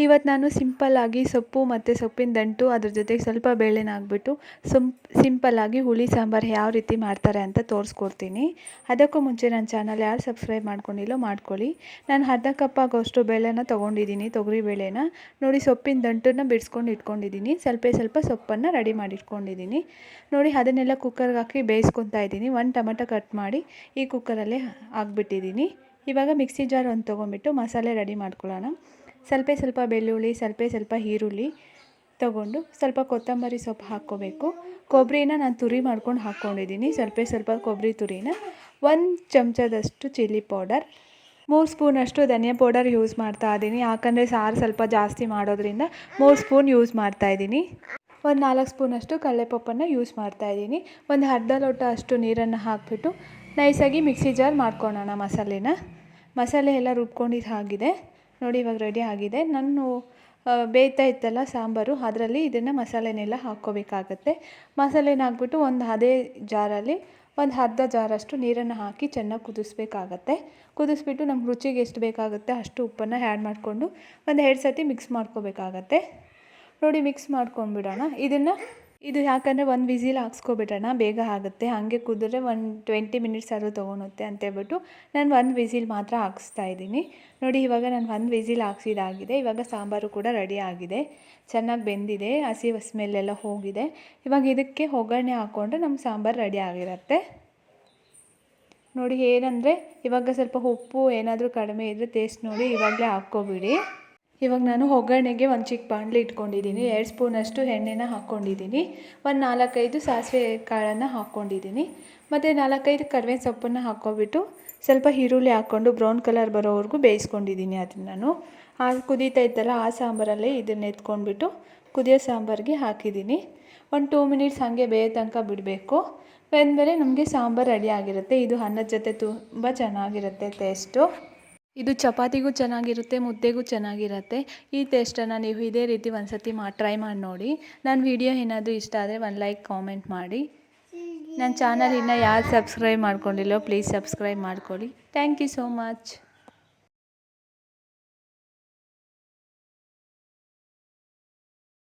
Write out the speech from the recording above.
ಇವತ್ತು ನಾನು ಸಿಂಪಲ್ಲಾಗಿ ಸೊಪ್ಪು ಮತ್ತು ಸೊಪ್ಪಿನ ದಂಟು ಅದ್ರ ಜೊತೆಗೆ ಸ್ವಲ್ಪ ಬೇಳೆನ ಹಾಕ್ಬಿಟ್ಟು ಸಿಂಪಲ್ಲಾಗಿ ಹುಳಿ ಸಾಂಬಾರು ಯಾವ ರೀತಿ ಮಾಡ್ತಾರೆ ಅಂತ ತೋರಿಸ್ಕೊಡ್ತೀನಿ. ಅದಕ್ಕೂ ಮುಂಚೆ ನನ್ನ ಚಾನಲ್ ಯಾರು ಸಬ್ಸ್ಕ್ರೈಬ್ ಮಾಡ್ಕೊಂಡಿಲ್ಲೋ ಮಾಡ್ಕೊಳ್ಳಿ. ನಾನು ಅರ್ಧ ಕಪ್ ಆಗೋಷ್ಟು ಬೇಳೆನ ತೊಗೊಂಡಿದ್ದೀನಿ, ತೊಗರಿ ಬೇಳೆನ. ನೋಡಿ, ಸೊಪ್ಪಿನ ದಂಟನ್ನು ಬಿಡಿಸ್ಕೊಂಡು ಇಟ್ಕೊಂಡಿದ್ದೀನಿ. ಸ್ವಲ್ಪ ಸೊಪ್ಪನ್ನು ರೆಡಿ ಮಾಡಿ ಇಟ್ಕೊಂಡಿದ್ದೀನಿ. ನೋಡಿ, ಅದನ್ನೆಲ್ಲ ಕುಕ್ಕರ್ಗೆ ಹಾಕಿ ಬೇಯಿಸ್ಕೊತಾ ಇದ್ದೀನಿ. 1 ಟೊಮೆಟೊ ಕಟ್ ಮಾಡಿ ಈ ಕುಕ್ಕರಲ್ಲೇ ಹಾಕ್ಬಿಟ್ಟಿದ್ದೀನಿ. ಇವಾಗ ಮಿಕ್ಸಿ ಜಾರ್ ಒಂದು ತೊಗೊಂಬಿಟ್ಟು ಮಸಾಲೆ ರೆಡಿ ಮಾಡ್ಕೊಳ್ಳೋಣ. ಸ್ವಲ್ಪ ಬೆಳ್ಳುಳ್ಳಿ, ಸ್ವಲ್ಪ ಈರುಳ್ಳಿ ತೊಗೊಂಡು ಸ್ವಲ್ಪ ಕೊತ್ತಂಬರಿ ಸೊಪ್ಪು ಹಾಕ್ಕೋಬೇಕು. ಕೊಬ್ಬರಿನ ನಾನು ತುರಿ ಮಾಡ್ಕೊಂಡು ಹಾಕ್ಕೊಂಡಿದ್ದೀನಿ. ಸ್ವಲ್ಪ ಕೊಬ್ಬರಿ ತುರಿನ, 1 ಚಮಚದಷ್ಟು ಚಿಲ್ಲಿ ಪೌಡರ್, 3 ಸ್ಪೂನಷ್ಟು ಧನಿಯಾ ಪೌಡರ್ ಯೂಸ್ ಮಾಡ್ತಾ ಇದ್ದೀನಿ. ಯಾಕಂದರೆ ಸಾರು ಸ್ವಲ್ಪ ಜಾಸ್ತಿ ಮಾಡೋದ್ರಿಂದ 3 ಸ್ಪೂನ್ ಯೂಸ್ ಮಾಡ್ತಾಯಿದ್ದೀನಿ. 4 ಸ್ಪೂನಷ್ಟು ಕಡಲೆಪಪ್ಪನ್ನು ಯೂಸ್ ಮಾಡ್ತಾಯಿದ್ದೀನಿ. ಅರ್ಧ ಲೋಟ ಅಷ್ಟು ನೀರನ್ನು ಹಾಕಿಬಿಟ್ಟು ನೈಸಾಗಿ ಮಿಕ್ಸಿ ಜಾರ್ ಮಾಡ್ಕೊಳ್ಳೋಣ. ಮಸಾಲೆ ಎಲ್ಲ ರುಬ್ಕೊಂಡಿದ್ದು ಆಗಿದೆ. ನೋಡಿ, ಇವಾಗ ರೆಡಿ ಆಗಿದೆ. ನಾನು ಬೇಯ್ತಾ ಇತ್ತಲ್ಲ ಸಾಂಬಾರು, ಅದರಲ್ಲಿ ಇದನ್ನು ಮಸಾಲೆನೆಲ್ಲ ಹಾಕ್ಕೋಬೇಕಾಗತ್ತೆ. ಮಸಾಲೆನ ಹಾಕ್ಬಿಟ್ಟು ಅದೇ ಜಾರಲ್ಲಿ ಅರ್ಧ ಜಾರಷ್ಟು ನೀರನ್ನು ಹಾಕಿ ಚೆನ್ನಾಗಿ ಕುದಿಸ್ಬೇಕಾಗತ್ತೆ. ಕುದಿಸ್ಬಿಟ್ಟು ನಮ್ಗೆ ರುಚಿಗೆ ಎಷ್ಟು ಬೇಕಾಗುತ್ತೆ ಅಷ್ಟು ಉಪ್ಪನ್ನು ಆ್ಯಡ್ ಮಾಡಿಕೊಂಡು 2 ಸತಿ ಮಿಕ್ಸ್ ಮಾಡ್ಕೋಬೇಕಾಗತ್ತೆ. ನೋಡಿ, ಮಿಕ್ಸ್ ಮಾಡ್ಕೊಂಡ್ಬಿಡೋಣ. ಇದು ಯಾಕಂದರೆ 1 ವಿಸಿಲ್ ಹಾಕ್ಸ್ಕೊಬಿಡೋಣ, ಬೇಗ ಆಗುತ್ತೆ. ಹಾಗೆ ಕುದಿದ್ರೆ 20 ಮಿನಿಟ್ಸ್ ಆದರೂ ತೊಗೊಳುತ್ತೆ ಅಂತೇಳ್ಬಿಟ್ಟು ನಾನು 1 ವಿಸಿಲ್ ಮಾತ್ರ ಹಾಕ್ಸ್ತಾ ಇದ್ದೀನಿ. ನೋಡಿ, ಇವಾಗ ನಾನು 1 ವಿಸಿಲ್ ಹಾಕ್ಸಿದಾಗಿದೆ. ಇವಾಗ ಸಾಂಬಾರು ಕೂಡ ರೆಡಿ ಆಗಿದೆ, ಚೆನ್ನಾಗಿ ಬೆಂದಿದೆ, ಹಸಿ ಸ್ಮೆಲ್ಲೆಲ್ಲ ಹೋಗಿದೆ. ಇವಾಗ ಇದಕ್ಕೆ ಒಗ್ಗರಣೆ ಹಾಕ್ಕೊಂಡ್ರೆ ನಮ್ಮ ಸಾಂಬಾರು ರೆಡಿ ಆಗಿರುತ್ತೆ. ನೋಡಿ, ಏನಂದರೆ ಇವಾಗ ಸ್ವಲ್ಪ ಉಪ್ಪು ಏನಾದರೂ ಕಡಿಮೆ ಇದ್ದರೆ ಟೇಸ್ಟ್ ನೋಡಿ ಇವಾಗಲೇ ಹಾಕ್ಕೊಬಿಡಿ. ಇವಾಗ ನಾನು ಒಗ್ಗರಣೆಗೆ ಒಂದು ಚಿಕ್ಕ ಬಾಣಲಿ ಇಟ್ಕೊಂಡಿದ್ದೀನಿ. 2 ಸ್ಪೂನಷ್ಟು ಎಣ್ಣೆನ ಹಾಕ್ಕೊಂಡಿದ್ದೀನಿ. 4-5 ಸಾಸಿವೆ ಕಾಳನ್ನು ಹಾಕ್ಕೊಂಡಿದ್ದೀನಿ. ಮತ್ತು 4-5 ಕರಿಬೇವಿನ ಸೊಪ್ಪನ್ನು ಹಾಕ್ಕೊಬಿಟ್ಟು ಸ್ವಲ್ಪ ಈರುಳ್ಳಿ ಹಾಕ್ಕೊಂಡು ಬ್ರೌನ್ ಕಲರ್ ಬರೋವರೆಗೂ ಬೇಯಿಸ್ಕೊಂಡಿದ್ದೀನಿ. ಅದನ್ನು ನಾನು ಕುದೀತಾ ಇತ್ತಲ್ಲ ಆ ಸಾಂಬಾರಲ್ಲೇ ಇದನ್ನು ಎತ್ಕೊಂಡ್ಬಿಟ್ಟು ಕುದಿಯೋ ಸಾಂಬಾರಿಗೆ ಹಾಕಿದ್ದೀನಿ. 2 ಮಿನಿಟ್ಸ್ ಹಾಗೆ ಬೇಯೋ ತನಕ ಬಿಡಬೇಕು. ಬೆಂದಮೇಲೆ ನಮಗೆ ಸಾಂಬಾರು ರೆಡಿ ಆಗಿರುತ್ತೆ. ಇದು ಅನ್ನದ ಜೊತೆ ತುಂಬ ಚೆನ್ನಾಗಿರುತ್ತೆ ಟೇಸ್ಟು. ಇದು ಚಪಾತಿಗೂ ಚೆನ್ನಾಗಿರುತ್ತೆ, ಮುದ್ದೆಗೂ ಚೆನ್ನಾಗಿರುತ್ತೆ. ಈ ಟೇಸ್ಟನ್ನು ನೀವು ಇದೇ ರೀತಿ ಒಂದು ಸತಿ ಟ್ರೈ ಮಾಡಿ ನೋಡಿ. ನನ್ನ ವಿಡಿಯೋ ಏನಾದರೂ ಇಷ್ಟ ಆದರೆ 1 ಲೈಕ್ ಕಾಮೆಂಟ್ ಮಾಡಿ. ನನ್ನ ಚಾನಲ್ ಇನ್ನೂ ಯಾರು ಸಬ್ಸ್ಕ್ರೈಬ್ ಮಾಡ್ಕೊಂಡಿಲ್ಲೋ ಪ್ಲೀಸ್ ಸಬ್ಸ್ಕ್ರೈಬ್ ಮಾಡ್ಕೊಳ್ಳಿ. Thank you so much.